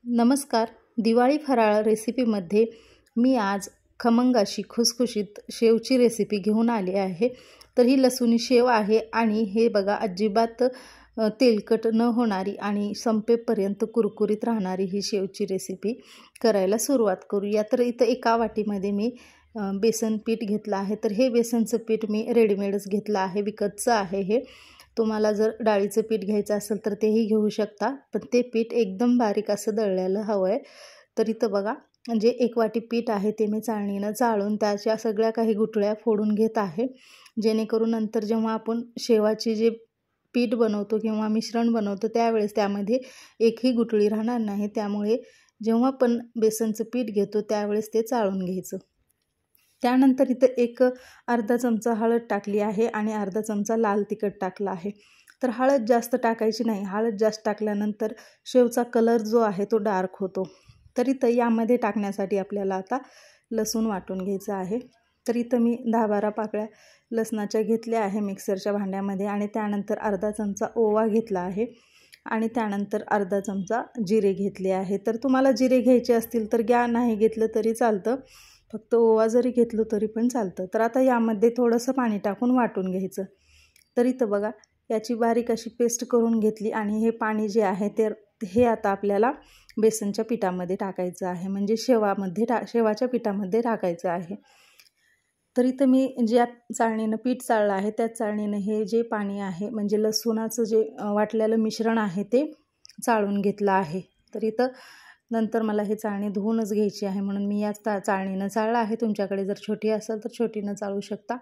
नमस्कार. दिवाळी फराळ रेसिपीमध्ये मी आज खमंग अशी खुसखुशीत शेवची रेसिपी घेऊन आली आहे. तर ही लसूणी शेव आहे आणि हे बघा अजिबात तेलकट न होणारी आणि संपेपर्यंत कुरकुरीत राहणारी ही शेवची रेसिपी करायला सुरुवात करूया. तर इथं एका वाटीमध्ये मी बेसन पीठ घेतलं आहे. तर हे बेसनचं पीठ मी रेडीमेडच घेतलं आहे, विकतचं आहे हे. तुम्हाला जर डाळीचं पीठ घ्यायचं असेल तर तेही घेऊ शकता, पण ते पीठ एकदम बारीक असं दळलेलं हवं आहे. तर इथं बघा म्हणजे एक वाटी पीठ आहे ते मी चाळणीनं चाळून त्याच्या सगळ्या काही गुठळ्या फोडून घेत आहे, जेणेकरून नंतर जेव्हा आपण शेवाची जे पीठ बनवतो किंवा मिश्रण बनवतो त्यावेळेस त्यामध्ये एकही गुठळी राहणार नाही. त्यामुळे जेव्हा पण बेसनचं पीठ घेतो त्यावेळेस ते चाळून घ्यायचं. त्यानंतर इथं एक अर्धा चमचा हळद टाकली आहे आणि अर्धा चमचा लाल तिखट टाकला आहे. तर हळद जास्त टाकायची नाही. हळद जास्त टाकल्यानंतर शेवचा कलर जो आहे तो डार्क होतो. तर इथं यामध्ये टाकण्यासाठी आपल्याला आता लसूण वाटून घ्यायचं आहे. तर इथं मी 10-12 पाकळ्या लसणाच्या घेतल्या आहे मिक्सरच्या भांड्यामध्ये आणि त्यानंतर अर्धा चमचा ओवा घेतला आहे आणि त्यानंतर अर्धा चमचा जिरे घेतले आहे. तर तुम्हाला जिरे घ्यायचे असतील तर घ्या, नाही घेतलं तरी चालतं. फक्त ओवा जरी घेतलं तरी पण चालतं. तर आता यामध्ये थोडंसं पाणी टाकून वाटून घ्यायचं. तर इथं बघा याची बारीक अशी पेस्ट करून घेतली आणि हे पाणी जे आहे ते हे आता आपल्याला बेसनच्या पिठामध्ये टाकायचं आहे, म्हणजे शेवाच्या पिठामध्ये टाकायचं आहे. तर इथं मी ज्या चाळणीनं पीठ चाळलं आहे त्याच चाळणीनं हे जे पाणी आहे म्हणजे लसूणाचं जे वाटलेलं मिश्रण आहे ते चाळून घेतलं आहे. तर इथं नंतर मला हे चाळणी धुवूनच घ्यायची आहे, म्हणून मी याच चाळणीनं चाळलं आहे. तुमच्याकडे जर छोटी असेल तर छोटीनं चाळू शकता.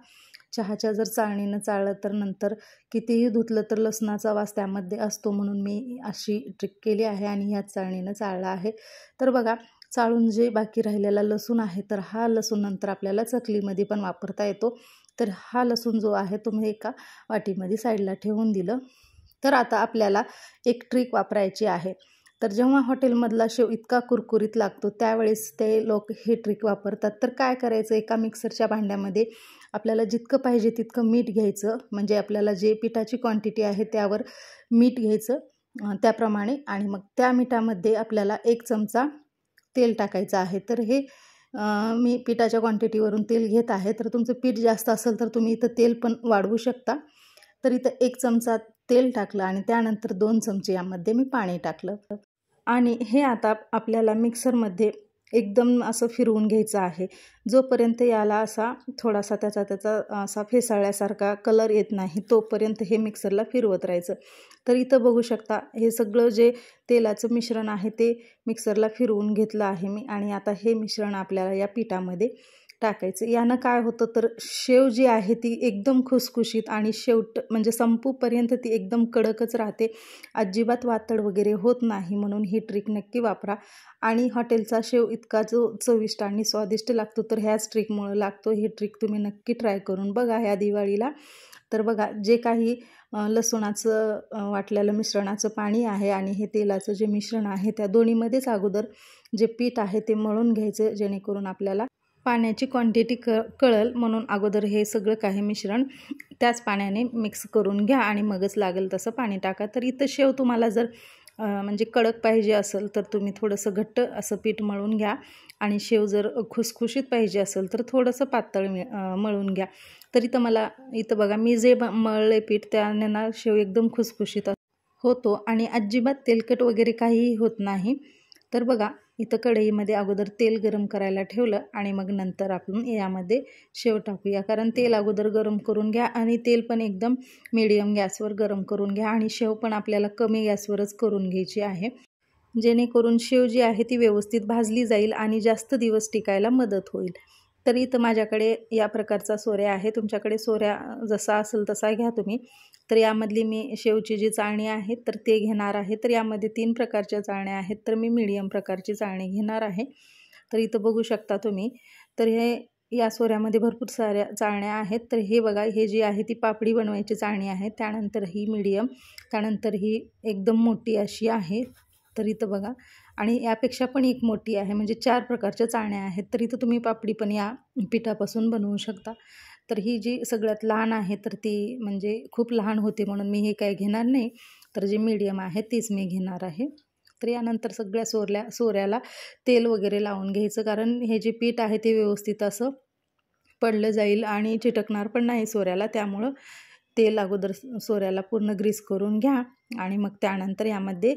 चहाच्या जर चाळणीनं चाळलं तर नंतर कितीही धुतलं तर लसणाचा वास त्यामध्ये असतो, म्हणून मी अशी ट्रिक केली आहे आणि ह्याच चाळणीनं चाळलं आहे. तर बघा चाळून जे बाकी राहिलेला लसूण आहे तर हा लसूण नंतर आपल्याला चकलीमध्ये पण वापरता येतो. तर हा लसूण जो आहे तो मी एका वाटीमध्ये साईडला ठेवून दिलं. तर आता आपल्याला एक ट्रिक वापरायची आहे. तर जेव्हा हॉटेलमधला शेव इतका कुरकुरीत लागतो त्यावेळेस ते लोक हे ट्रिक वापरतात. तर काय करायचं, एका मिक्सरच्या भांड्यामध्ये आपल्याला जितकं पाहिजे तितकं मीठ घ्यायचं, म्हणजे आपल्याला जे पिठाची क्वांटिटी आहे त्यावर मीठ घ्यायचं त्याप्रमाणे, आणि मग त्या मिठामध्ये आपल्याला 1 चमचा तेल टाकायचं आहे. तर हे मी पिठाच्या क्वांटिटीवरून तेल घेत आहे. तर तुमचं पीठ जास्त असेल तर तुम्ही इथं तेल पण वाढवू शकता. तर इथं 1 चमचा तेल टाकलं आणि त्यानंतर 2 चमचे यामध्ये मी पाणी टाकलं आणि हे आता आपल्याला मिक्सरमध्ये एकदम असं फिरवून घ्यायचं आहे. जोपर्यंत याला असा थोडासा त्याचा असा फेसाळल्यासारखा कलर येत नाही तोपर्यंत हे मिक्सरला फिरवत राहायचं. तर इथं बघू शकता हे सगळं जे तेलाचं मिश्रण आहे ते मिक्सरला फिरवून घेतलं आहे मी आणि आता हे मिश्रण आपल्याला या पिठामध्ये टाकायचं. यानं काय होतं तर शेव जी आहे ती एकदम खुसखुशीत आणि म्हणजे संपूपर्यंत ती एकदम कडकच राहते, अजिबात वातड वगैरे होत नाही. म्हणून ही ट्रिक नक्की वापरा. आणि हॉटेलचा शेव इतका जो चविष्ट आणि स्वादिष्ट लागतो तर ह्याच ट्रिकमुळं लागतो. ही ट्रिक तुम्ही नक्की ट्राय करून बघा ह्या दिवाळीला. तर बघा जे काही लसूणाचं वाटलेलं मिश्रणाचं पाणी आहे आणि हे तेलाचं जे मिश्रण आहे त्या दोन्हीमध्येच अगोदर जे पीठ आहे ते मळून घ्यायचं, जेणेकरून आपल्याला पाण्याची क्वांटिटी कळेल. म्हणून अगोदर हे सगळं काही मिश्रण त्याच पाण्याने मिक्स करून घ्या आणि मगच लागेल तसं पाणी टाका. तर इथं शेव तुम्हाला जर म्हणजे कडक पाहिजे असेल तर तुम्ही थोडंसं घट्ट असं पीठ मळून घ्या आणि शेव जर खुसखुशीत पाहिजे असेल तर थोडंसं पातळ मळून घ्या. तर इथं बघा मी जे मळले पीठ त्याने ना शेव एकदम खुसखुशीत होतो आणि अजिबात तेलकट वगैरे काहीही होत नाही. तर बघा इथं कढईमध्ये अगोदर तेल गरम करायला ठेवलं आणि मग नंतर आपण यामध्ये शेव टाकूया. कारण तेल अगोदर गरम करून घ्या आणि तेल पण एकदम मीडियम गॅसवर गरम करून घ्या आणि शेव पण आपल्याला कमी गॅसवरच करून घ्यायची आहे, जेणेकरून शेव जी आहे ती व्यवस्थित भाजली जाईल आणि जास्त दिवस टिकायला मदत होईल. तर इथं माझ्याकडे या प्रकारचा सोऱ्या आहे. तुमच्याकडे सोऱ्या जसा असेल तसा घ्या तुम्ही. तर यामधली मी शेवची जी चाळणी आहे तर ते घेणार आहे. तर यामध्ये 3 प्रकारच्या चाळण्या आहेत, तर मी मीडियम प्रकारची चाळणी घेणार आहे. तर इथं बघू शकता तुम्ही. तर या सोऱ्यामध्ये भरपूर साऱ्या चाळण्या आहेत. तर हे बघा हे जी आहे ती पापडी बनवायची चाळणी आहे, त्यानंतर ही मीडियम, त्यानंतर ही एकदम मोठी अशी आहे. तर इथं बघा आणि यापेक्षा पण एक मोठी आहे, म्हणजे 4 प्रकारच्या चाळण्या आहेत. तर इथं तुम्ही पापडी पण या पिठापासून बनवू शकता. तर ही जी सगळ्यात लहान आहे तर ती म्हणजे खूप लहान होते म्हणून मी हे काही घेणार नाही. तर जी मीडियम आहे तीच मी घेणार आहे. तर यानंतर सगळ्या सोऱ्याला तेल वगैरे लावून घ्यायचं, कारण हे जे पीठ आहे ते व्यवस्थित असं पडलं जाईल आणि चिटकणार पण नाही सोऱ्याला. त्यामुळं तेल अगोदर सोऱ्याला पूर्ण ग्रीस करून घ्या आणि मग त्यानंतर यामध्ये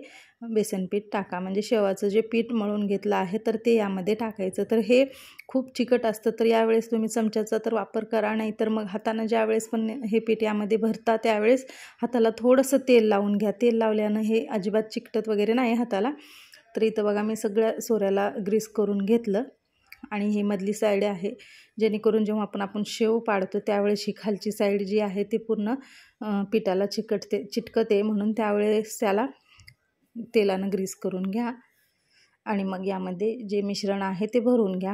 बेसन पीठ टाका. म्हणजे शेवाचं जे पीठ मळून घेतलं आहे तर ते यामध्ये टाकायचं. तर हे खूप चिकट असतं, तर यावेळेस तुम्ही चमच्याचा तर वापर करा, नाही तर मग हातानं ज्यावेळेस पण हे पीठ यामध्ये भरता त्यावेळेस हाताला थोडंसं तेल लावून घ्या. तेल लावल्यानं हे अजिबात चिकटत वगैरे नाही हाताला. तर इथं बघा मी सगळ्या सोऱ्याला ग्रीस करून घेतलं आणि ही मधली साईड आहे, जेणेकरून जेव्हा आपण शेव पाडतो त्यावेळेस ही खालची साईड जी आहे ती पूर्ण पिठाला चिटकते, म्हणून त्यावेळेस त्याला तेलानं ग्रीस करून घ्या आणि मग यामध्ये जे मिश्रण आहे ते भरून घ्या.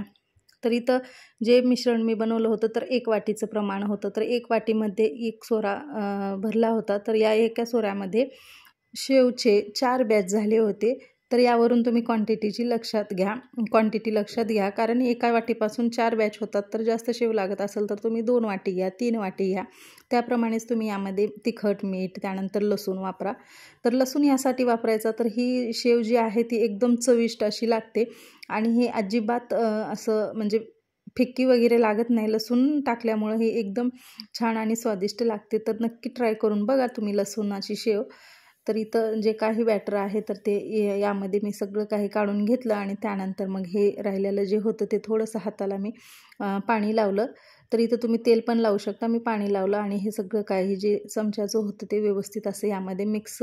तर इथं जे मिश्रण मी बनवलं होतं तर 1 वाटीचं प्रमाण होतं, तर 1 वाटीमध्ये 1 सोरा भरला होता. तर या एका सोऱ्यामध्ये शेवचे 4 बॅच झाले होते. तर यावरून तुम्ही क्वांटिटी लक्षात घ्या, कारण एका वाटीपासून 4 बॅच होतात. तर जास्त शेव लागत असेल तर तुम्ही 2 वाटी घ्या, 3 वाटी घ्या. त्याप्रमाणेच तुम्ही यामध्ये तिखट, मीठ, त्यानंतर लसूण वापरा. तर लसूण यासाठी वापरायचा, तर ही शेव जी आहे ती एकदम चविष्ट अशी लागते आणि हे अजिबात असं म्हणजे फिक्की वगैरे लागत नाही. लसूण टाकल्यामुळं हे एकदम छान आणि स्वादिष्ट लागते. तर नक्की ट्राय करून बघा तुम्ही लसूणाची शेव. तर इथं जे काही बॅटर आहे तर ते यामध्ये मी सगळं काही काढून घेतलं आणि त्यानंतर मग हे राहिलेलं जे होतं ते थोडंसं हाताला मी पाणी लावलं. तर इथं तुम्ही तेल पण लावू शकता, मी पाणी लावलं आणि हे सगळं काही जे चमच्याचं होतं ते व्यवस्थित असं यामध्ये मिक्स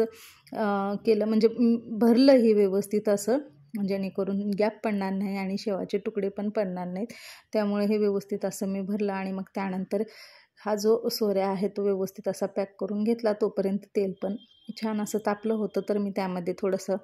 केलं, म्हणजे भरलं हे व्यवस्थित असं, जेणेकरून गॅप पडणार नाही आणि शेवाचे तुकडे पण पडणार नाहीत. त्यामुळे हे व्यवस्थित असं मी भरलं आणि मग त्यानंतर हा जो सोऱ्या आहे तो व्यवस्थित असा पॅक करून घेतला. तोपर्यंत तेल पण छान असं तापलं होतं, तर मी त्यामध्ये थोडंसं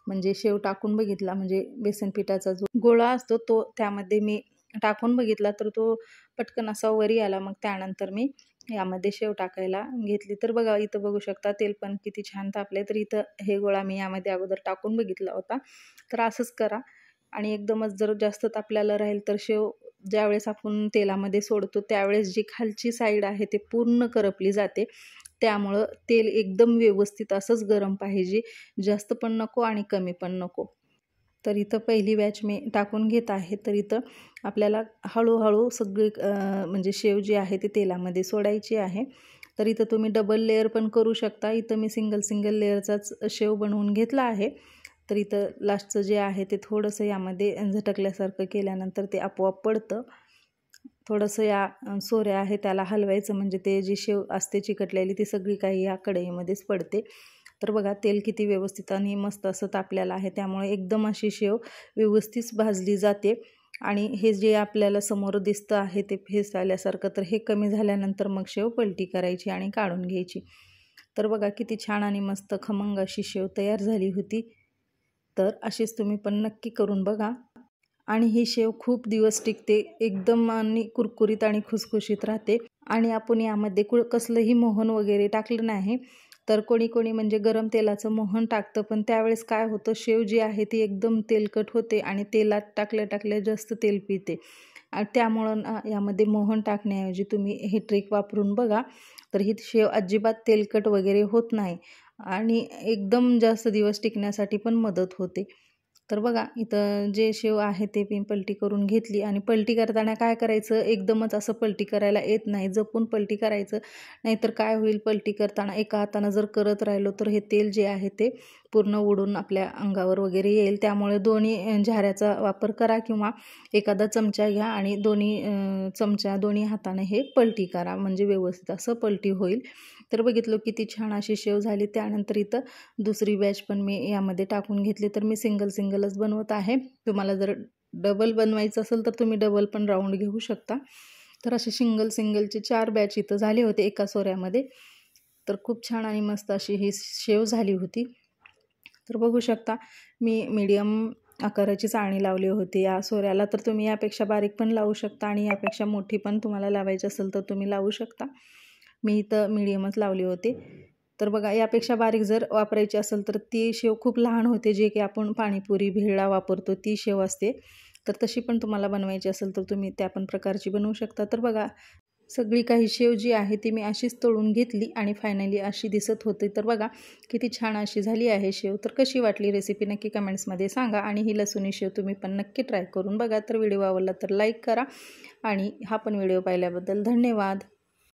म्हणजे शेव टाकून बघितला, म्हणजे बेसन पिठाचा जो गोळा असतो तो त्यामध्ये मी टाकून बघितला, तर तो पटकन असा वरी आला. मग त्यानंतर मी यामध्ये शेव टाकायला घेतली. तर बघा इथं बघू शकता तेल पण किती छान तापले. तर इथं हे गोळा मी यामध्ये अगोदर टाकून बघितला होता. तर असंच करा आणि एकदमच जर जास्त तापलेलं राहील तर शेव ज्यावेळेस आपण तेलामध्ये सोडतो त्यावेळेस जी खालची साईड आहे ते पूर्ण करपली जाते. त्यामुळं तेल एकदम व्यवस्थित असंच गरम पाहिजे, जास्त पण नको आणि कमी पण नको. तर इथं पहिली बॅच मी टाकून घेत आहे. तर इथं आपल्याला हळूहळू सगळी म्हणजे शेव जी आहे ती तेलामध्ये सोडायची आहे. तर इथं तुम्ही डबल लेअर पण करू शकता. इथं मी सिंगल लेअरचाच शेव बनवून घेतला आहे. तर इथं लास्टचं जे आहे ते थोडंसं यामध्ये झटकल्यासारखं केल्यानंतर ते आपोआप पडतं. थोडंसं या सोऱ्या आहे त्याला हलवायचं, म्हणजे ते जी शेव असते चिकटलेली ती सगळी काही या कढईमध्येच पडते. तर बघा तेल किती व्यवस्थित आणि मस्त असं तापलेलं आहे, त्यामुळे एकदम अशी शेव व्यवस्थित भाजली जाते. आणि हे जे आपल्याला समोर दिसतं आहे ते फेस आल्यासारखं, तर हे कमी झाल्यानंतर मग शेव पलटी करायची आणि काढून घ्यायची. तर बघा किती छान आणि मस्त खमंग अशी शेव तयार झाली होती. तर अशीच तुम्ही पण नक्की करून बघा आणि ही शेव खूप दिवस टिकते, एकदम आणि कुरकुरीत आणि खुसखुशीत राहते. आणि आपण यामध्ये कसलंही मोहन वगैरे टाकलं नाही. तर कोणी म्हणजे गरम तेलाचं मोहन टाकतं, पण त्यावेळेस काय होतं, शेव जी आहे ती एकदम तेलकट होते आणि तेलात टाकल्या जास्त तेल पिते. त्यामुळं यामध्ये मोहन टाकण्याऐवजी तुम्ही ही ट्रिक वापरून बघा. तर ही शेव अजिबात तेलकट वगैरे होत नाही आणि एकदम जास्त दिवस टिकण्यासाठी पण मदत होते. तर बघा इथं जे शेव आहे ते मी पलटी करून घेतली आणि पलटी करताना काय करायचं, एकदमच असं पलटी करायला येत नाही, जपून पलटी करायचं. नाहीतर काय होईल, पलटी करताना एका हातानं जर करत राहिलो तर हे तेल जे आहे ते पूर्ण उडून आपल्या अंगावर वगैरे येईल. त्यामुळे दोन्ही झाऱ्याचा वापर करा किंवा एखादा चमचा घ्या आणि दोन्ही हाताने हे पलटी करा, म्हणजे व्यवस्थित असं पलटी होईल. तर बघितलं किती छान अशी शेव झाली. त्यानंतर इथं दुसरी बॅच पण मी यामध्ये टाकून घेतली. तर मी सिंगलच बनवत आहे. तुम्हाला जर डबल बनवायचं असेल तर तुम्ही डबल पण राऊंड घेऊ शकता. तर असे सिंगलचे 4 बॅच इथं झाले होते एका सोऱ्यामध्ये. तर खूप छान आणि मस्त अशी ही शेव झाली होती. तर बघू शकता मी मीडियम आकाराची चाळणी लावली होती या सोऱ्याला. तर तुम्ही यापेक्षा बारीक पण लावू शकता आणि यापेक्षा मोठी पण तुम्हाला लावायची असेल तर तुम्ही लावू शकता. मी इथं मीडियमच लावली होती. तर बघा यापेक्षा बारीक जर वापरायची असेल तर ती शेव खूप लहान होते, जे की आपण पाणीपुरी भेळला वापरतो ती शेव असते. तर तशी पण तुम्हाला बनवायची असेल तर तुम्ही त्या पण प्रकारची बनवू शकता. तर बघा सगळी काही शेव जी आहे ती मी अशीच तळून घेतली आणि फायनली अशी दिसत होती। तर बघा किती छान अशी झाली आहे शेव। तर कशी वाटली रेसिपी नक्की कमेंट्समध्ये सांगा आणि ही लसूणी शेव तुम्ही पण नक्की ट्राय करून बघा। तर व्हिडिओ आवडला तर लाईक करा आणि हा पण व्हिडिओ पाहिल्याबद्दल धन्यवाद।